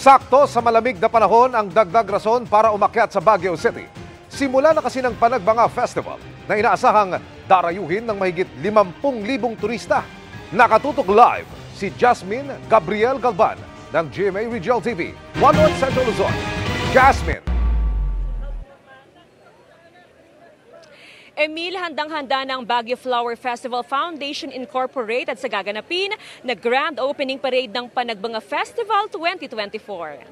Sakto sa malamig na panahon ang dagdag rason para umakyat sa Baguio City. Simula na kasi ng Panagbanga Festival na inaasahang darayuhin ng mahigit 50,000 turista. Nakatutok live si Jasmine Gabriel Galban ng GMA Regional TV, One North Central Luzon. Jasmine. Emil, handang-handa ng Baguio Flower Festival Foundation Incorporated sa gaganapin na grand opening parade ng Panagbanga Festival 2024.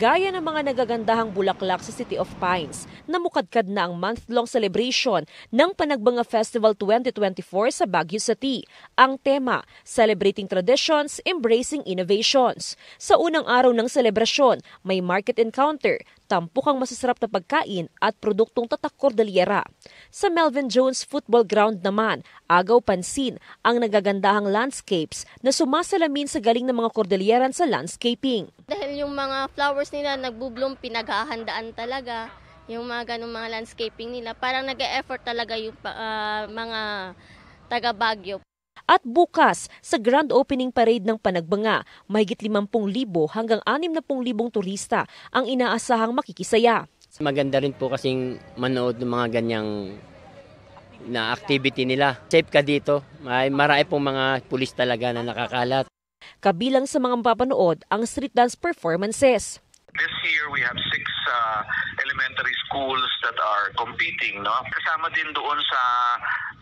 Gaya ng mga nagagandahang bulaklak sa City of Pines, namukadkad na ang month-long celebration ng Panagbanga Festival 2024 sa Baguio City. Ang tema, Celebrating Traditions, Embracing Innovations. Sa unang araw ng selebrasyon, may market encounter, tampukang masasarap na pagkain at produktong tatak Cordillera. Sa Melvin Jones Football Ground naman, agaw pansin ang nagagandahang landscapes na sumasalamin sa galing ng mga Cordilleran sa landscaping. Dahil yung mga flowers nila nagbubloom, pinaghahandaan talaga yung mga ganung mga landscaping nila. Parang nag-e-effort talaga yung mga taga Baguio. At bukas, sa grand opening parade ng Panagbanga, mahigit 50,000 hanggang 60,000 turista ang inaasahang makikisaya. Maganda rin po kasing manood ng mga ganyang na activity nila. Safe ka dito, may marami pong mga pulis talaga na nakakalat. Kabilang sa mga mapapanood ang street dance performances. This year we have 6 elementary schools that are competing, no? Kasama din doon sa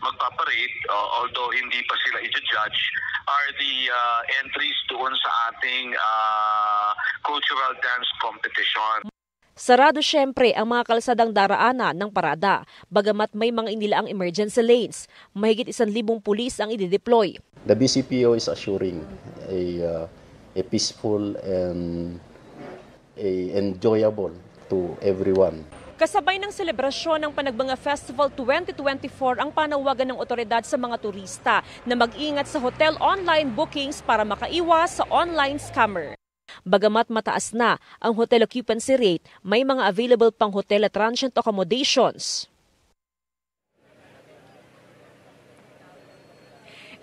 magpaparade, although hindi pa sila i-judge, are the entries doon sa ating cultural dance competition. Sarado syempre ang mga kalsadang daraanan ng parada, bagamat may mga inilaang emergency lanes. Mahigit 1,000 pulis ang i-deploy. The BCPO is assuring a peaceful and enjoyable to everyone. Kasabay ng selebrasyon ng Panagbanga Festival 2024 ang panawagan ng otoridad sa mga turista na mag-ingat sa hotel online bookings para makaiwas sa online scammer. Bagamat mataas na ang hotel occupancy rate, may mga available pang hotel at transient accommodations.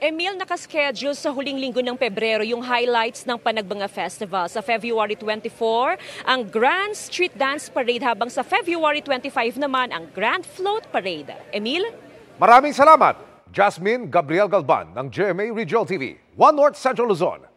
Emil, nakaschedule sa huling linggo ng Pebrero yung highlights ng Panagbanga Festival. Sa February 24, ang Grand Street Dance Parade, habang sa February 25 naman ang Grand Float Parade. Emil? Maraming salamat, Jasmine Gabriel Galban ng GMA Regional TV, One North Central Luzon.